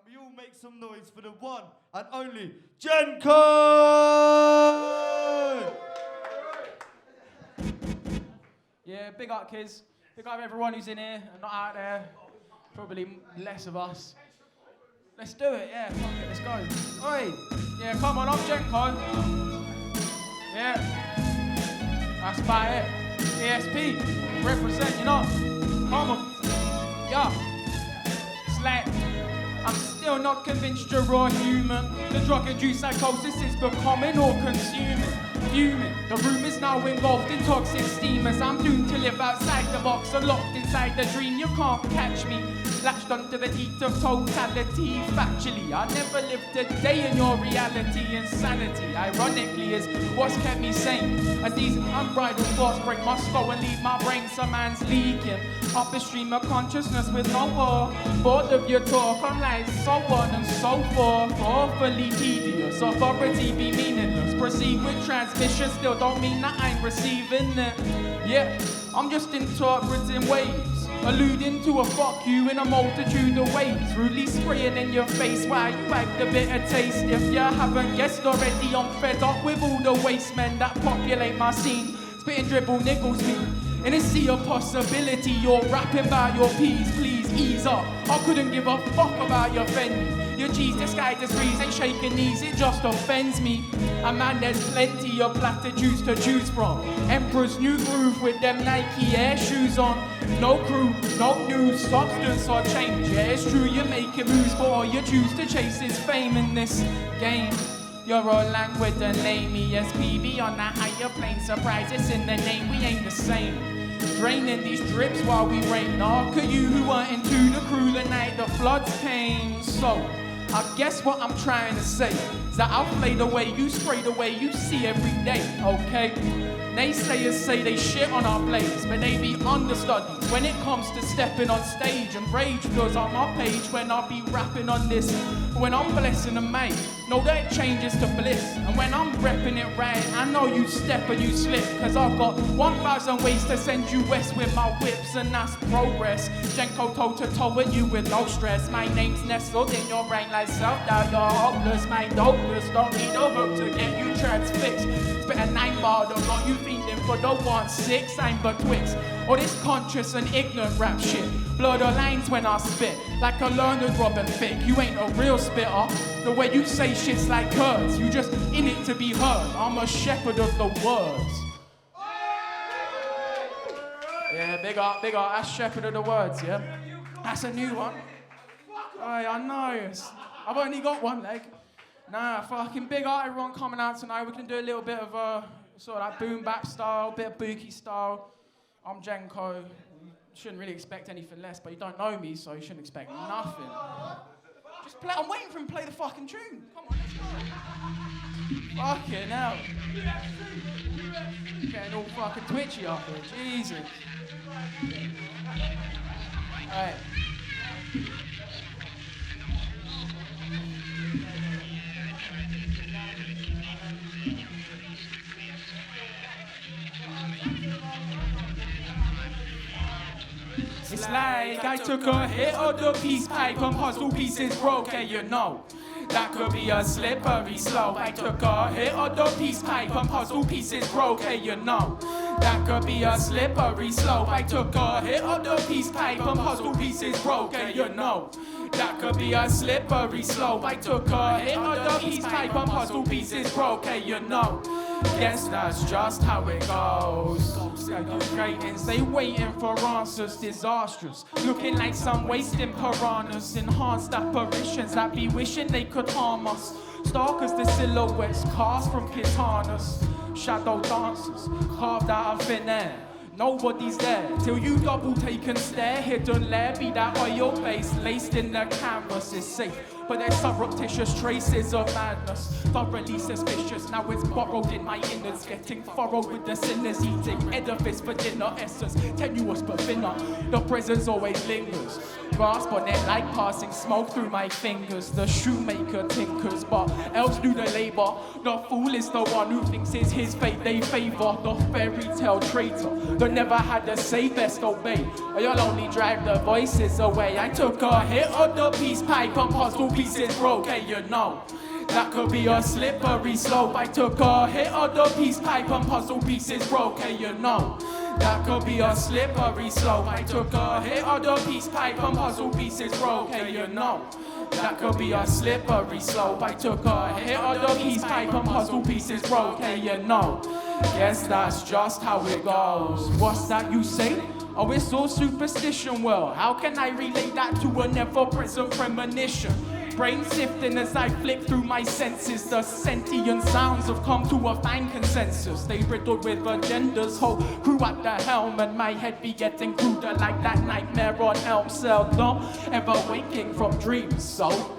we all make some noise for the one and only Jenko! Yeah, big up, kids. Big up everyone who's in here and not out there. Probably less of us. Let's do it, yeah, fuck it, let's go. Oi, yeah, come on, I'm Jenko. Yeah, that's about it. ESP, represent, you know. Come on, yeah. It's like, I'm still not convinced you're all human. The drug-induced psychosis is becoming all consuming. Fuming. The room is now engulfed in toxic steam as I'm doomed to live outside the box or locked inside the dream. You can't catch me. Latched onto the heat of totality. Factually, I never lived a day in your reality. Insanity, ironically, is what's kept me sane. As these unbridled thoughts break my skull and leave my brain, some man's leaking up a stream of consciousness with no war. Bored of your talk, I'm like so on and so forth. Awfully tedious, authority be meaningless. Proceed with transmission, still don't mean that I'm receiving it. Yeah, I'm just interpreting waves. Alluding to a fuck you in a multitude of ways. Rudely spraying in your face while you wipe the bitter taste. If you haven't guessed already, I'm fed up with all the waste men that populate my scene. Spitting dribble niggles me. In a sea of possibility, you're rapping about your P's, please ease up. I couldn't give a fuck about your Fendi. Your G's disguised as breeze ain't shaking knees, it just offends me. And man, there's plenty of platitudes to choose from. Emperor's new groove with them Nike Air shoes on. No crew, no news, substance or change. Yeah, it's true, you're making moves, but all you choose to chase is fame in this game. You're all languid and lame, ESPB on that higher plane. Surprise, it's in the name, we ain't the same. Draining these drips while we rain. Knock at you who weren't into the crew the night the floods came. So, I guess what I'm trying to say is that I'll play the way you spray the way you see every day, okay? Naysayers say they shit on our plays, but they be understudies when it comes to stepping on stage. And rage goes on my page when I be rapping on this. When I'm blessing a mate, know that it changes to bliss. And when I'm repping it right, I know you step or you slip. Cause I've got 1,000 ways to send you west with my whips, and that's progress. Jenko toe to toe with you with no stress. My name's nestled in your brain like self-doubt. You're hopeless, my dopeless. Don't need a hook to get you transfixed. Spit a 9 bar, don't got you feeding for the 1-6. I'm but Twix. All this conscious and ignorant rap shit. Blur the lines when I spit, like a learned Robin Thicke. You ain't a real spitter. The way you say shit's like curds. You just in it to be heard. I'm a shepherd of the words. Yeah, big up. That's shepherd of the words, yeah? That's a new one. Aye, I know. I've only got one leg. Nah, fucking big up everyone coming out tonight. We can do a little bit of sort of like boom bap style, bit of boogie style. I'm Jenko. You shouldn't really expect anything less, but you don't know me, so you shouldn't expect nothing. Just play. I'm waiting for him to play the fucking tune. Come on, let's go. Fucking hell. Getting all fucking twitchy up here. Jesus. Alright. It's like I took a hit of the peace pipe and puzzle pieces broke, and you know that could be a slippery slope. I took a hit of the peace pipe and puzzle pieces broke, and you know that could be a slippery slope. I took a hit of the peace pipe and puzzle pieces broke, and you know that could be a slippery slope. I took a hit of the peace pipe and puzzle pieces broke, and you know. Guess that's just how it goes. Greatness, they waiting for answers disastrous. Looking like some wasting piranhas. Enhanced apparitions that be wishing they could harm us. Stark as the silhouettes cast from katanas. Shadow dancers carved out of thin air. Nobody's there till you double take and stare. Hidden lair, be that oil base laced in the canvas is safe. But there's surreptitious traces of madness. Thoroughly suspicious, now it's borrowed in my innards. Getting furrowed with the sinners, eating edifice for dinner. Essence tenuous but thinner, the presence always lingers. Grasp on it like passing smoke through my fingers. The shoemaker tinkers, but elves do the labor. The fool is the one who thinks it's his fate they favor. The fairy tale traitor, but never had to say best obey. Or you'll only drive the voices away. I took a hit of the peace pipe and puzzle pieces broke, hey, you know. That could be a slippery slope. I took a hit of the peace pipe and puzzle pieces broke, hey, you know. That could be a slippery slope. I took a hit of the peace pipe and puzzle pieces broke, hey, you know. That could be a slippery slope. I took a hit of the peace pipe and puzzle pieces broke, hey, you know. Guess that's just how it goes. What's that you say? Oh, it's all superstition. Well, how can I relate that to a never-present premonition? Brain sifting as I flick through my senses. The sentient sounds have come to a fine consensus. They riddled with agendas, whole crew at the helm, and my head be getting cruder like that nightmare on Elm. Seldom ever waking from dreams, so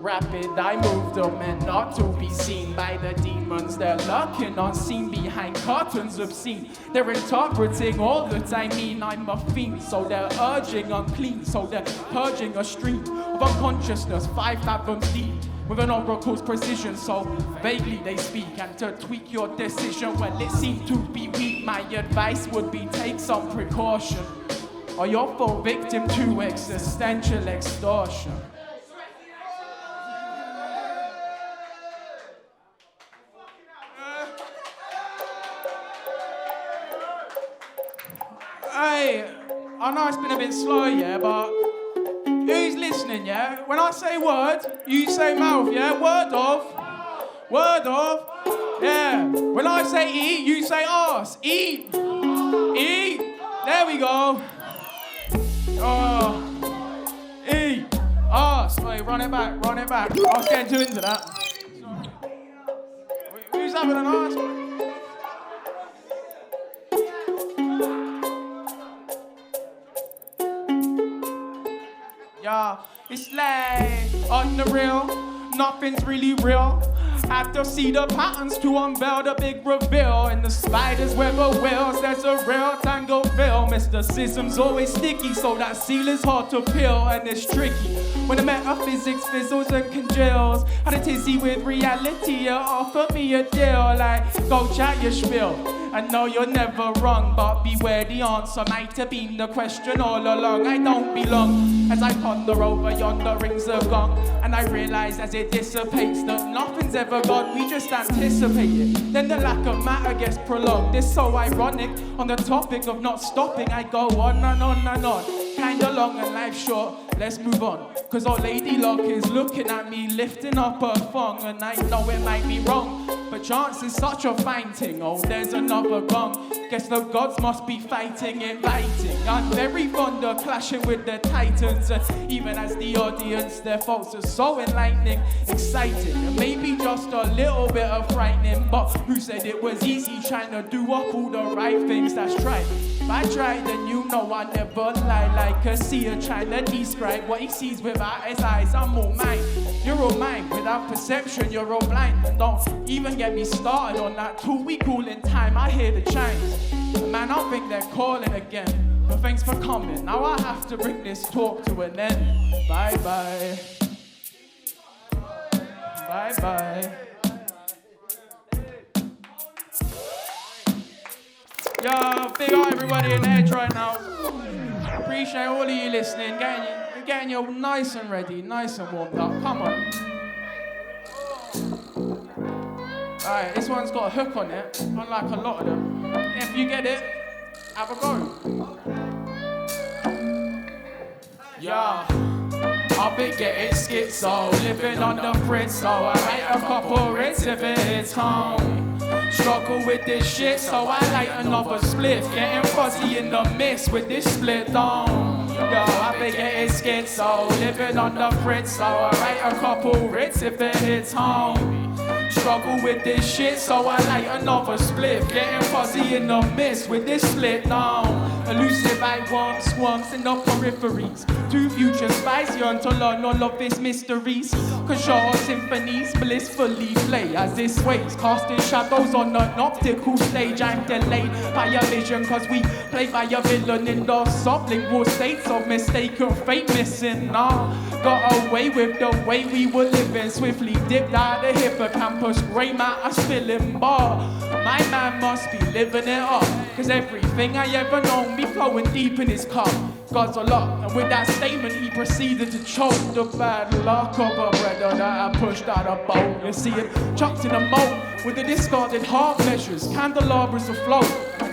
rapid I move them and not to be seen by the demons. They're lurking unseen behind curtains obscene. They're interpreting all that I mean. I'm a fiend, so they're urging unclean. So they're purging a stream of unconsciousness 5 fathoms deep with an oracle's precision. So vaguely they speak, and to tweak your decision, well, it seemed to be weak. My advice would be take some precaution, or you'll fall victim to existential extortion. Hey, I know it's been a bit slow, yeah, but who's listening, yeah? When I say word, you say mouth, yeah? Word of, yeah. When I say eat, you say arse. Eat, there we go. Oh, eat, arse. Wait, run it back. I was getting too into that. Who's having an arse? Yeah, it's like on the real, nothing's really real. Have to see the patterns to unveil the big reveal. In the spider's web of wheels, there's a real tango feel. Mysticism's always sticky, so that seal is hard to peel, and it's tricky when the metaphysics fizzles and congeals. Had a tizzy with reality, you offer me a deal like, go chat your spiel. I know you're never wrong, but beware the answer might have been the question all along. I don't belong as I ponder over yonder rings of gong, and I realize as it dissipates that nothing's ever gone, we just anticipate it. Then the lack of matter gets prolonged. It's so ironic, on the topic of not stopping, I go on and on and on. Kinda long and life short, let's move on. Cause old Lady Luck is looking at me, lifting up her thong, and I know it might be wrong, but chance is such a fine thing. Oh, there's another gong. Guess the gods must be fighting, inviting. I'm very fond of clashing with the titans, and even as the audience, their faults are so enlightening, exciting, and maybe just a little bit of frightening. But who said it was easy trying to do up all the right things? That's right. If I try, then you know I never lie. Like a seer trying to describe what he sees without his eyes. I'm all mine, you're all mine. Without perception, you're all blind. And don't even get me started on that tool we call in time. I hear the chimes, man, I think they're calling again. But thanks for coming. Now I have to bring this talk to an end. Bye bye. Bye bye. Yo, big up everybody in Edge right now. Appreciate all of you listening. Getting you nice and ready, nice and warmed up. Come on. Alright, this one's got a hook on it, unlike a lot of them. If you get it, have a go. Yeah, I've been getting schizo, living on the fritz, so I write a couple hits if it hits home. Struggle with this shit, so I light another split. Getting fuzzy in the mist with this split on. Yo, I've been getting schizo, living on the fritz, so I write a couple hits if it hits home. Struggle with this shit, so I light another split. Getting fuzzy in the mist with this split down. Elusive I want swans in the peripheries. Two future spies yearn to learn all of its mysteries. Cause your symphonies blissfully play as this waves, casting shadows on an optical stage. I'm delayed by a vision, cause we play by a villain in the sublingual states of mistaken fate missing. Nah, Got away with the way we were living. Swiftly dipped out the hippocampus, grey matter spilling bar. My man must be living it up, cause everything I ever known be flowing deep in his cup. God's a lot, and with that statement he proceeded to choke the bad luck of a brother that I pushed out a boat. You see it chucked in a moat with the discarded half measures, candelabras afloat,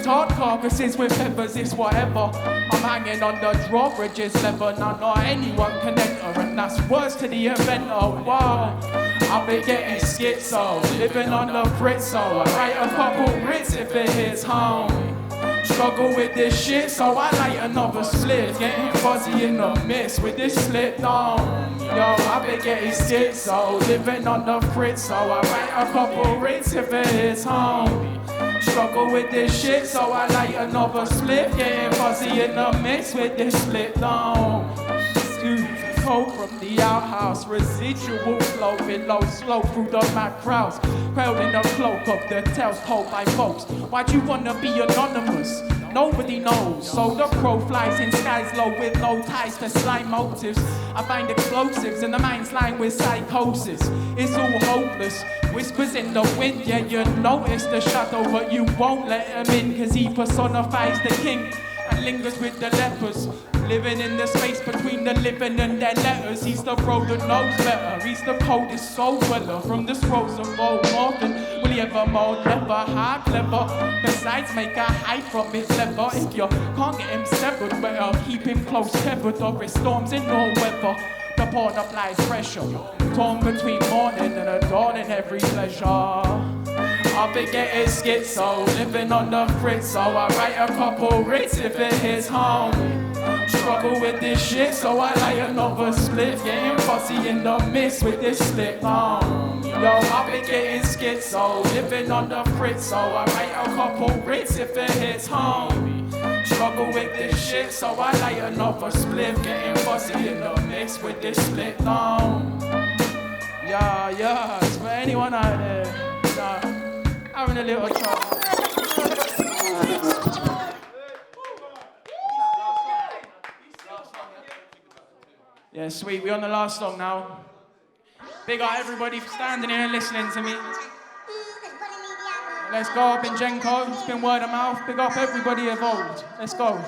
tarred carcasses with feathers. It's whatever. I'm hanging on the drawbridges, never none or anyone can enter, and that's worse to the inventor. Wow, I'll be getting schizo, living on the Britzo. I write a couple Brits if it hits home. Struggle with this shit, so I light another split. Getting fuzzy in the mist with this slit down. Yo, I been getting schizo, living on the Britzo. So I write a couple Brits if it hits home. Struggle with this shit, so I light another split. Getting fuzzy in the mix with this split down. Cold from the outhouse, residual flow below, slow through the mad crowds. Crowd in the cloak of the tales told by folks. Why'd you wanna be anonymous? Nobody knows. So the crow flies in skies low with no ties to slime motives. I find explosives in the mind's line with psychosis. It's all hopeless. Whispers in the wind, yeah, you notice the shadow, but you won't let him in, cause he personifies the king and lingers with the lepers. Living in the space between the living and their letters. He's the bro that knows better. He's the coldest soul dweller from the scrolls of old Morgan. Will he ever mold never high clever? Besides, make a hide from his lever. If you can't get him severed, better keep him close tethered, or it storms in no weather. The pawn applies pressure, torn between morning and a dawn in every pleasure. I've been getting schizo, living on the Fritz, so I write a couple Ritz if it hits home. Struggle with this shit, so I light another split. Getting fussy in the mist with this split on. Yo, I've been getting schizo, living on the Fritz, so I write a couple Ritz if it hits home. Struggle with this shit, so I light another split. Getting fussy in the mix with this split on. Yeah, it's for anyone out there, having a little trouble. Yeah, sweet, we're on the last song now. Big up everybody for standing here and listening to me. Let's go up in Genko, it's been word of mouth. Big up everybody involved. Let's go.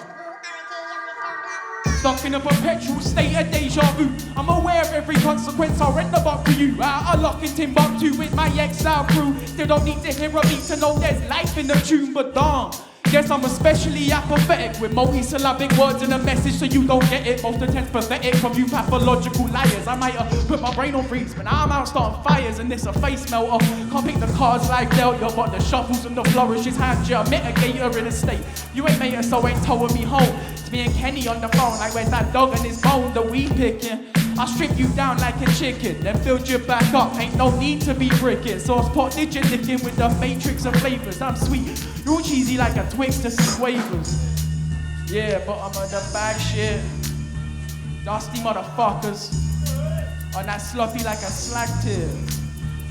Stuck in a perpetual state of deja vu. I'm aware of every consequence, I'll rent the buck for you. Out of luck in Timbuktu with my exile crew. Still don't need to hear a beat to know there's life in the tune, but damn. Guess I'm especially apathetic with multi-syllabic words in a message so you don't get it. Most attempts pathetic from you pathological liars. I might have put my brain on freeze, but now I'm out starting fires and this a face melter. Can't pick the cards like dealt you, but the shuffles and the flourishes hand you a mitigator in a state. You ain't made it, so ain't towing me home. It's me and Kenny on the phone, like where's that dog and his bone that we picking? I'll strip you down like a chicken, then build you back up. Ain't no need to be bricking. Sauce pot digit licking with the matrix of flavors. I'm sweet, you're cheesy like a Twix to some wafers. Yeah, but I'm on the bag shit. Dusty motherfuckers. On that sloppy like a slack tip.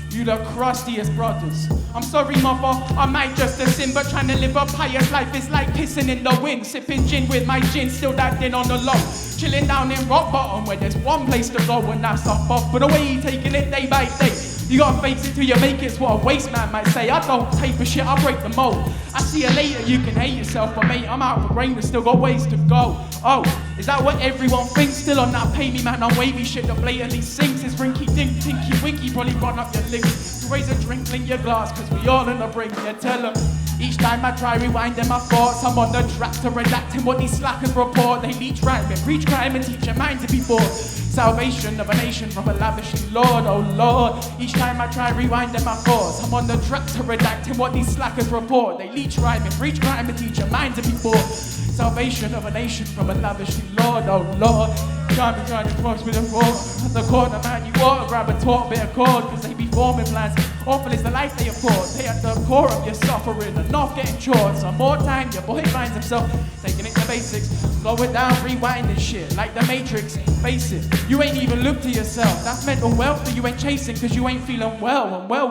You the crustiest brothers. I'm sorry, mother, I might just a sin, but trying to live a pious life is like pissing in the wind. Sipping gin with my gin, still that din on the low. Chilling down in rock bottom where there's one place to go and that's up off. But the way you taking it day by day, you gotta face it till you make it's what a waste man might say. I don't tape a shit, I break the mold. I see you later, you can hate yourself, but mate, I'm out for grain, there's still got ways to go. Oh, is that what everyone thinks? Still on that pay me man, on wavy shit that blatantly sinks. It's rinky dink, tinky winky, probably run up your links. You raise a drink, link your glass, cause we all in the brink, yeah, tell them. Each time I try rewinding my thoughts, I'm on the track to redacting what these slackers report. They leech rhyming, preach crime and teach your mind to be bored. Salvation of a nation from a lavishing Lord, oh Lord. Each time I try rewinding my thoughts, I'm on the track to redacting what these slackers report. They leech rhyming, preach crime and teach your mind to be bored. Salvation of a nation from a lavishing Lord, oh Lord. Can't be trying to cross with a roar. At the corner, man, you ought to grab a taut bit of cord, cause they be forming plans. Awful is the life they afford. They at the core of your suffering, enough getting chores. Some more time, your boy finds himself taking it to basics. Slow it down, rewind this shit, like the Matrix. Face it, you ain't even looked to yourself. That's mental wealth that you ain't chasing, cause you ain't feeling well. And well.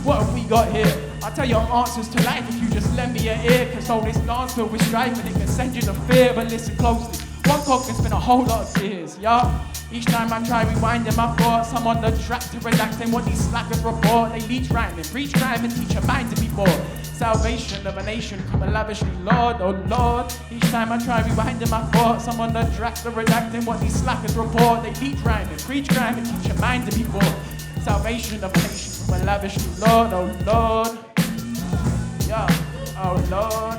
What have we got here? I'll tell you answers to life if you just lend me your ear. Cause all this dance with strife and it can send you to fear. But listen closely, one cock can spin a whole lot of tears, yeah? Each time I try rewinding my thoughts, I'm on the track to redacting what these slackers report. They leech rhyming, preach crime and teach a mind to be bored. Salvation of a nation coming lavishly, Lord, oh Lord. Each time I try rewinding my thoughts, I'm on the track to redacting what these slackers report. They leech rhyming, preach crime and teach a mind to be bored. Salvation of a nation coming lavishly, Lord, oh Lord. Yeah, oh Lord.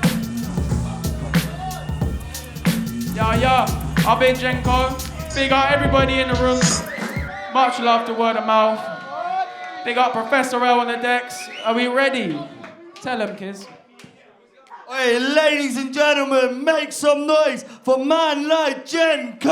Yeah, I've been Jenko. Big up everybody in the room. Much love to word of mouth. Big up Professor L on the decks. Are we ready? Tell them, kids. Hey, ladies and gentlemen, make some noise for man like Jenko!